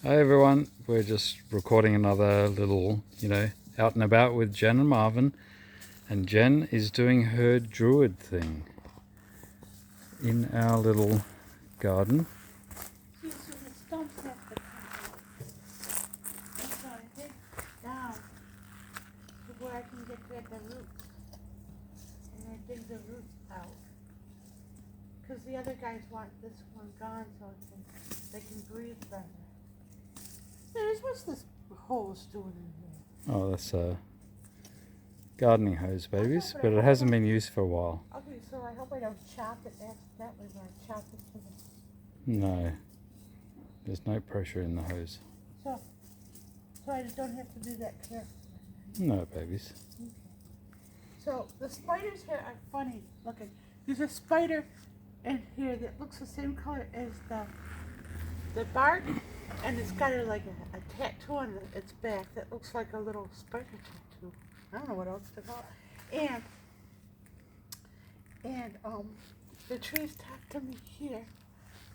Hi everyone, we're just recording another little, out and about with Jen and Marvin. And Jen is doing her druid thing in our little garden. See, so the stumps have to come out. And so I dig down to where I can get at the roots. And I dig the roots out. Because the other guys want this one gone so they can breathe better. What's this hose doing in here? Oh, that's a gardening hose, babies, but it hasn't been used for a while. Okay, so I hope I don't chop it accidentally when I chop it to the... No, there's no pressure in the hose. So I don't have to be that careful. No, babies. Okay. So the spiders here are funny looking. There's a spider in here that looks the same color as the bark, and it's got a tattoo on its back that looks like a little spider tattoo. I don't know what else to call it. And the trees talk to me here.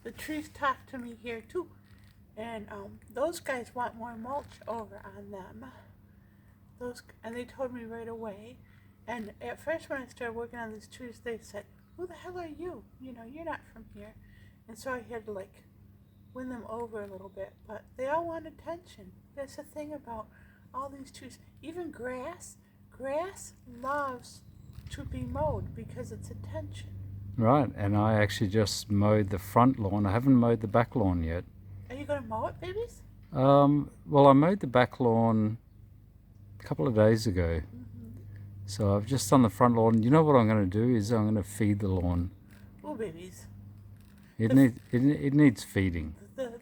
The trees talk to me here too. And those guys want more mulch over on them. And they told me right away. And at first when I started working on these trees, they said, "Who the hell are you? You're not from here." And so I had to win them over a little bit. But they all want attention. That's the thing about all these trees. Even grass. Grass loves to be mowed because it's attention. Right, and I actually just mowed the front lawn. I haven't mowed the back lawn yet. Are you going to mow it, babies? Well, I mowed the back lawn a couple of days ago. Mm-hmm. So I've just done the front lawn. You know what I'm going to do is I'm going to feed the lawn. Oh, babies. It needs feeding.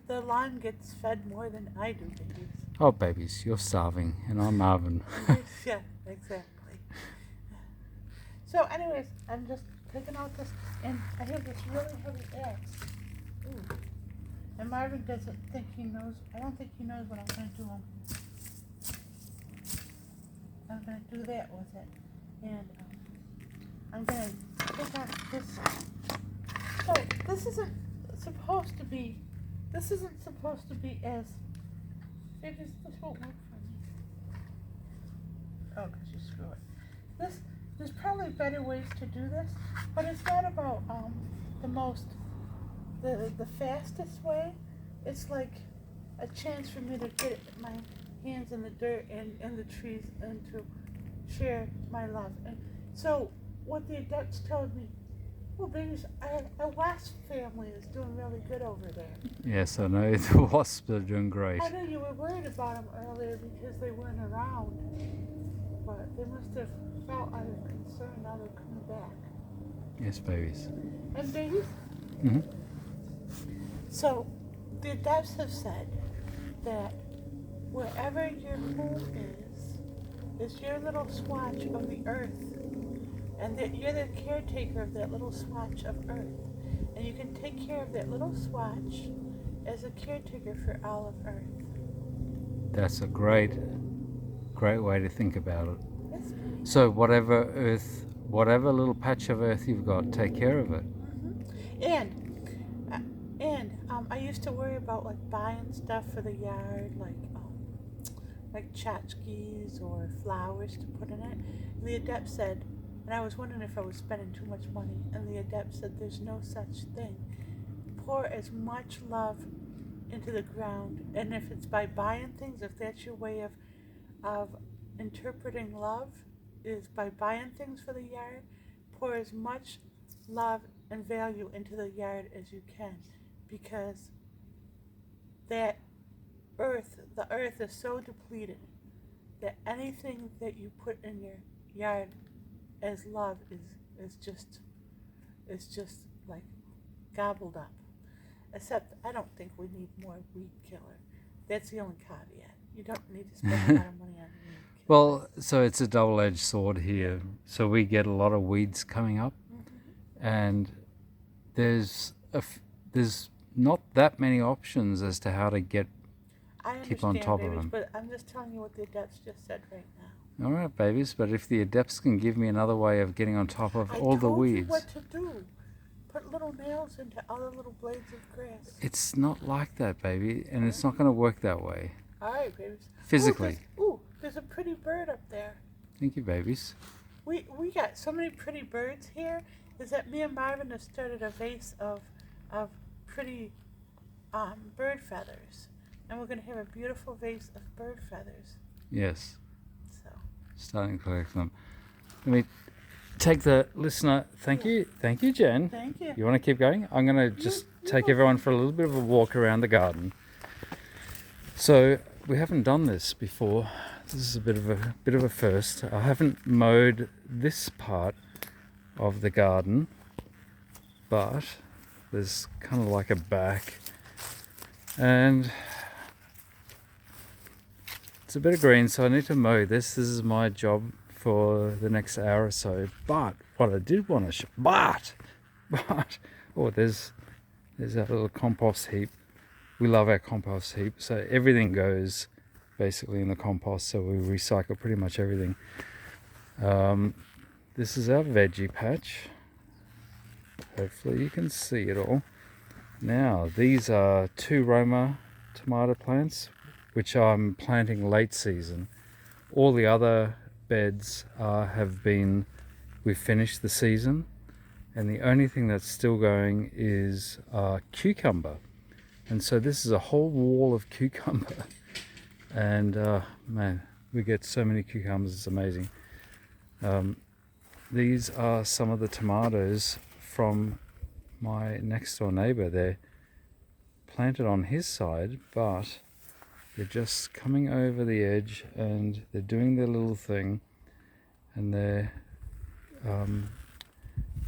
The lawn gets fed more than I do, babies. Oh, babies, you're starving, and I'm Marvin. Yeah, exactly. So, anyways, I'm just taking out this, and I have this really heavy axe. Ooh. And Marvin doesn't think he knows. I don't think he knows what I'm going to do. I'm going to do that with it, and I'm going to take out this. So this isn't supposed to be as. This won't work for me. Oh, because you screw it. There's probably better ways to do this, but it's not about the fastest way. It's like a chance for me to get my hands in the dirt and in the trees and to share my love. And so what the adults told me, well, babies, our wasp family is doing really good over there. Yes, I know. The wasps are doing great. I know you were worried about them earlier because they weren't around, but they must have felt out of concern now they're coming back. Yes, babies. And babies? Mm-hmm. So the adults have said that wherever your home is your little swatch of the earth. And that you're the caretaker of that little swatch of earth. And you can take care of that little swatch as a caretaker for all of earth. That's a great way to think about it. Yes. So whatever little patch of earth you've got, take care of it. Mm-hmm. And I used to worry about buying stuff for the yard, like tchotchkes or flowers to put in it. And the adept said, and I was wondering if I was spending too much money, and the adept said there's no such thing. Pour as much love into the ground, and if it's by buying things, if that's your way of interpreting love, is by buying things for the yard, pour as much love and value into the yard as you can, because the earth is so depleted that anything that you put in your yard as love is just gobbled up. Except I don't think we need more weed killer. That's the only caveat. You don't need to spend a lot of money on weed killer. Well, so it's a double-edged sword here. So we get a lot of weeds coming up, Mm-hmm. and there's not that many options as to how to keep on top babies, of them. But I'm just telling you what the adepts just said right now. All right, babies, but if the adepts can give me another way of getting on top of all the weeds. I told you what to do. put little nails into all the little blades of grass. It's not like that, baby, and it's not going to work that way. All right, babies. Physically. There's a pretty bird up there. Thank you, babies. We got so many pretty birds here. Is that me and Marvin have started a vase of pretty bird feathers, and we're gonna have a beautiful vase of bird feathers. Yes. So. Starting to collect them. Let me take the listener. Thank you, Jen. Thank you. You want to keep going? I'm going to just take everyone for a little bit of a walk around the garden. So we haven't done this before. This is a bit of a first. I haven't mowed this part of the garden, but there's kind of like a back, and it's a bit of green, so I need to mow this. This is my job for the next hour or so. But what I did want to oh, there's that little compost heap. We love our compost heap, so everything goes basically in the compost, so we recycle pretty much everything. This is our veggie patch. Hopefully you can see it all. Now, these are 2 Roma tomato plants, which I'm planting late season. All the other beds we've finished the season, and the only thing that's still going is cucumber. And so this is a whole wall of cucumber. And man, we get so many cucumbers, it's amazing. These are some of the tomatoes from my next door neighbor. They're planted on his side, but they're just coming over the edge and they're doing their little thing, and they're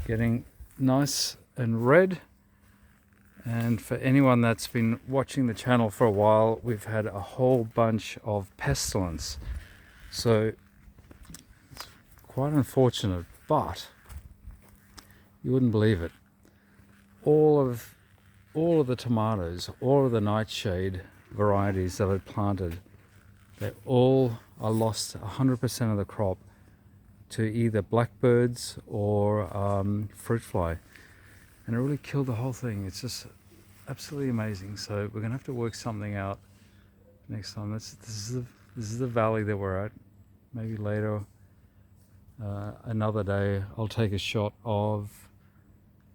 getting nice and red. And for anyone that's been watching the channel for a while, we've had a whole bunch of pestilence. So it's quite unfortunate, but you wouldn't believe it. All of the tomatoes, all of the nightshade varieties that I planted, I lost 100% of the crop to either blackbirds or fruit fly. And it really killed the whole thing. It's just absolutely amazing. So we're gonna have to work something out next time. This is the valley that we're at. Maybe later, another day, I'll take a shot of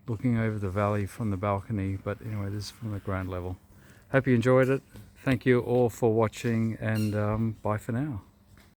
looking over the valley from the balcony. But anyway, this is from the ground level. Hope you enjoyed it. Thank you all for watching, and bye for now.